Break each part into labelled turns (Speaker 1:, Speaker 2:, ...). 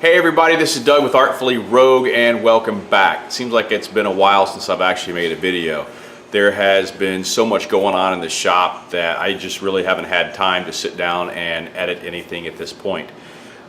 Speaker 1: Hey everybody, this is Doug with Artfully Rogue and welcome back. It seems like it's been a while since I've actually made a video. There has been so much going on in the shop that I just really haven't had time to sit down and edit anything at this point.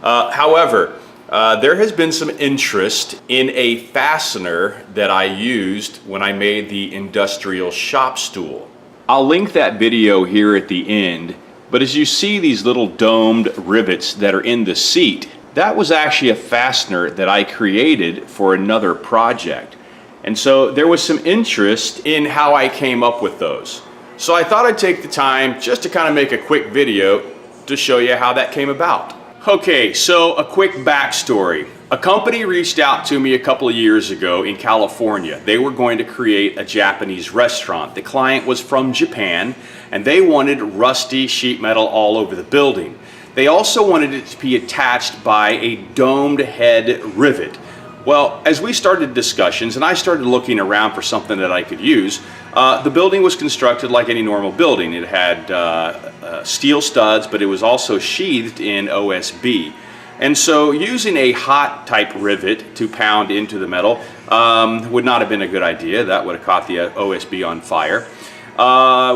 Speaker 1: However, there has been some interest in a fastener that I used when I made the industrial shop stool. I'll link that video here at the end, but as you see these little domed rivets that are in the seat, that was actually a fastener that I created for another project. And so there was some interest in how I came up with those. So I thought I'd take the time just to kind of make a quick video to show you how that came about. Okay, so a quick backstory. A company reached out to me a couple of years ago in California. They were going to create a Japanese restaurant. The client was from Japan and they wanted rusty sheet metal all over the building. They also wanted it to be attached by a domed head rivet. Well, as we started discussions and I started looking around for something that I could use, the building was constructed like any normal building. It had steel studs, but it was also sheathed in OSB. And so using a hot type rivet to pound into the metal would not have been a good idea. That would have caught the OSB on fire.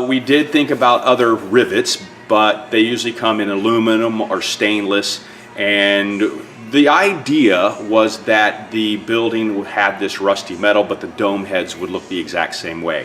Speaker 1: We did think about other rivets, but they usually come in aluminum or stainless, and the idea was that the building would have this rusty metal, but the dome heads would look the exact same way.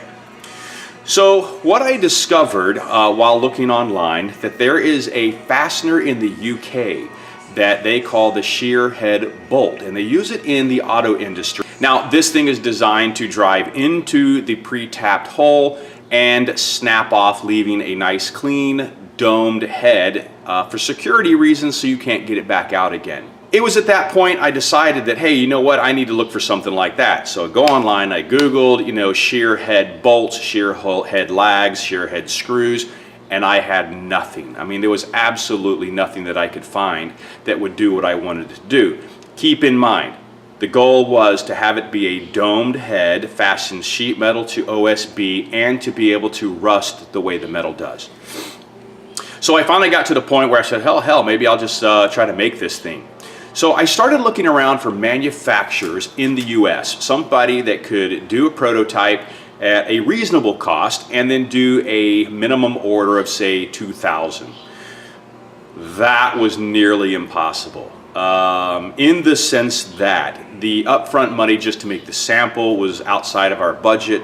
Speaker 1: So what I discovered while looking online, that there is a fastener in the UK that they call the shear head bolt, and they use it in the auto industry. Now this thing is designed to drive into the pre-tapped hole and snap off, leaving a nice clean domed head for security reasons, so you can't get it back out again. It was at that point I decided that, hey, you know what, I need to look for something like that. So I go online, I Googled, shear head bolts, shear head lags, shear head screws, and I had nothing. I mean, there was absolutely nothing that I could find that would do what I wanted to do. Keep in mind, the goal was to have it be a domed head, fastened sheet metal to OSB, and to be able to rust the way the metal does. So I finally got to the point where I said, hell, maybe I'll just try to make this thing. So I started looking around for manufacturers in the US, somebody that could do a prototype at a reasonable cost and then do a minimum order of say 2,000. That was nearly impossible. In the sense that the upfront money just to make the sample was outside of our budget.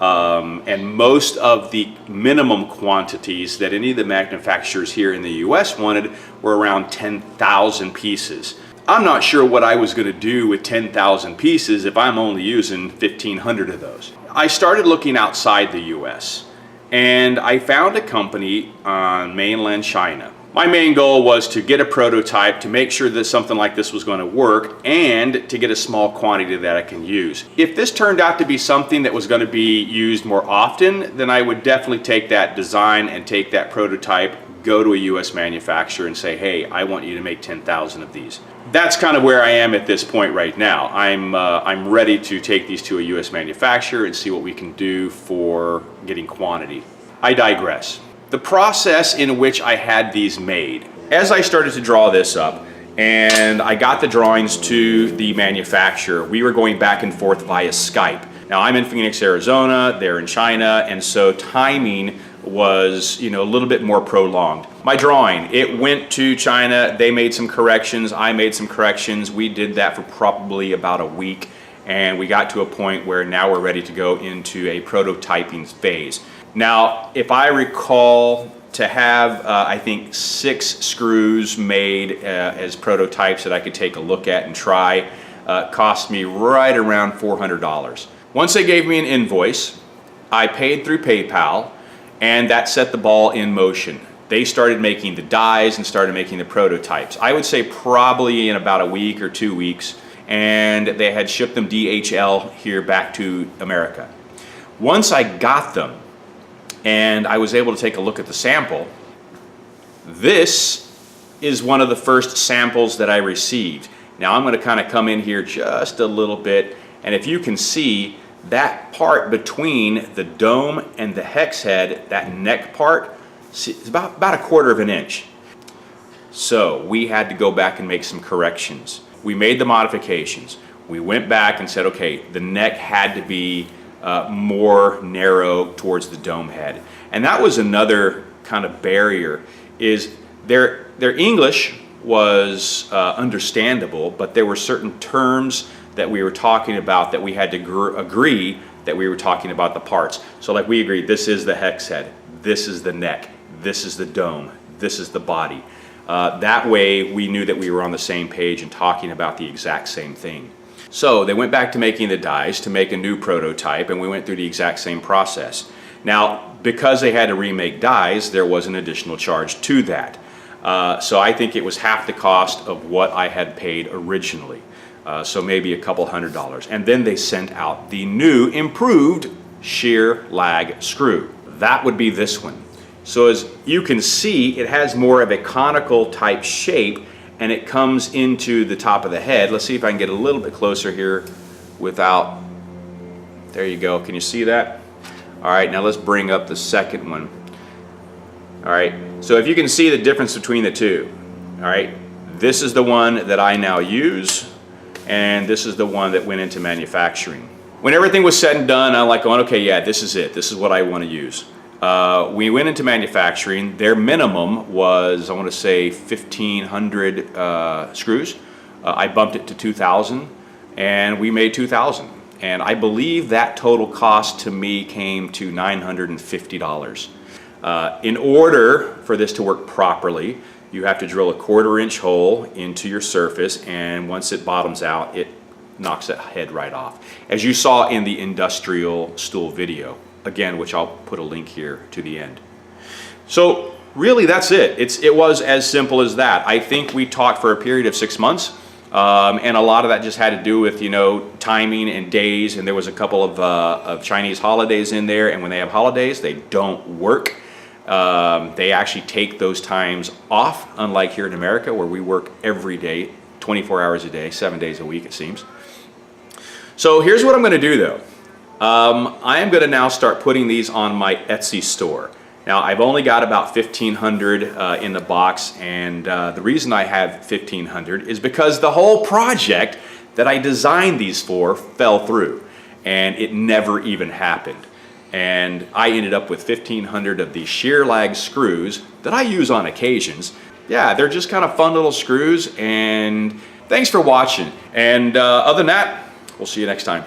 Speaker 1: And most of the minimum quantities that any of the manufacturers here in the US wanted were around 10,000 pieces. I'm not sure what I was going to do with 10,000 pieces if I'm only using 1,500 of those. I started looking outside the US and I found a company on mainland China. My main goal was to get a prototype to make sure that something like this was going to work and to get a small quantity that I can use. If this turned out to be something that was going to be used more often, then I would definitely take that design and take that prototype, go to a US manufacturer and say, hey, I want you to make 10,000 of these. That's kind of where I am at this point right now. I'm ready to take these to a US manufacturer and see what we can do for getting quantity. I digress. The process in which I had these made, as I started to draw this up and I got the drawings to the manufacturer, we were going back and forth via Skype. Now I'm in Phoenix, Arizona, they're in China, and so timing was, a little bit more prolonged. My drawing, it went to China, they made some corrections, I made some corrections. We did that for probably about a week, and we got to a point where now we're ready to go into a prototyping phase. Now, if I recall, to have, I think, 6 screws made as prototypes that I could take a look at and try, cost me right around $400. Once they gave me an invoice, I paid through PayPal, and that set the ball in motion. They started making the dies and started making the prototypes. I would say probably in about a week or 2 weeks, and they had shipped them DHL here back to America. Once I got them, and I was able to take a look at the sample, this is one of the first samples that I received. Now I'm going to kind of come in here just a little bit, and if you can see that part between the dome and the hex head, that neck part, is about 1/4 of an inch. So we had to go back and make some corrections. We made the modifications. We went back and said, okay, the neck had to be more narrow towards the dome head. And that was another kind of barrier, is their English was understandable, but there were certain terms that we were talking about that we had to agree that we were talking about the parts. So like we agreed, this is the hex head, this is the neck, this is the dome, this is the body. That way we knew that we were on the same page and talking about the exact same thing. So they went back to making the dies to make a new prototype, and we went through the exact same process. Now, because they had to remake dies, there was an additional charge to that. So I think it was half the cost of what I had paid originally. So maybe a couple $100. And then they sent out the new improved shear lag screw. That would be this one. So as you can see, it has more of a conical type shape, and it comes into the top of the head. Let's see if I can get a little bit closer here without, there you go, can you see that? All right, now let's bring up the second one. All right, so if you can see the difference between the two, all right, this is the one that I now use, and this is the one that went into manufacturing. When everything was said and done, I'm like going, okay, yeah, this is it. This is what I want to use. We went into manufacturing. Their minimum was, I want to say, 1,500 screws. I bumped it to 2,000, and we made 2,000. And I believe that total cost to me came to $950. In order for this to work properly, you have to drill a 1/4 inch hole into your surface, and once it bottoms out, it knocks that head right off. As you saw in the industrial stool video, again, which I'll put a link here to the end. So really that's it. It was as simple as that. I think we talked for a period of 6 months, and a lot of that just had to do with, you know, timing and days, and there was a couple of Chinese holidays in there, and when they have holidays, they don't work. They actually take those times off, unlike here in America where we work every day, 24 hours a day, 7 days a week it seems. So here's what I'm going to do though. I am going to now start putting these on my Etsy store. Now I've only got about 1,500 in the box, and the reason I have 1,500 is because the whole project that I designed these for fell through, and it never even happened. And I ended up with 1,500 of these shear lag screws that I use on occasions. Yeah, they're just kind of fun little screws, and thanks for watching. And other than that, we'll see you next time.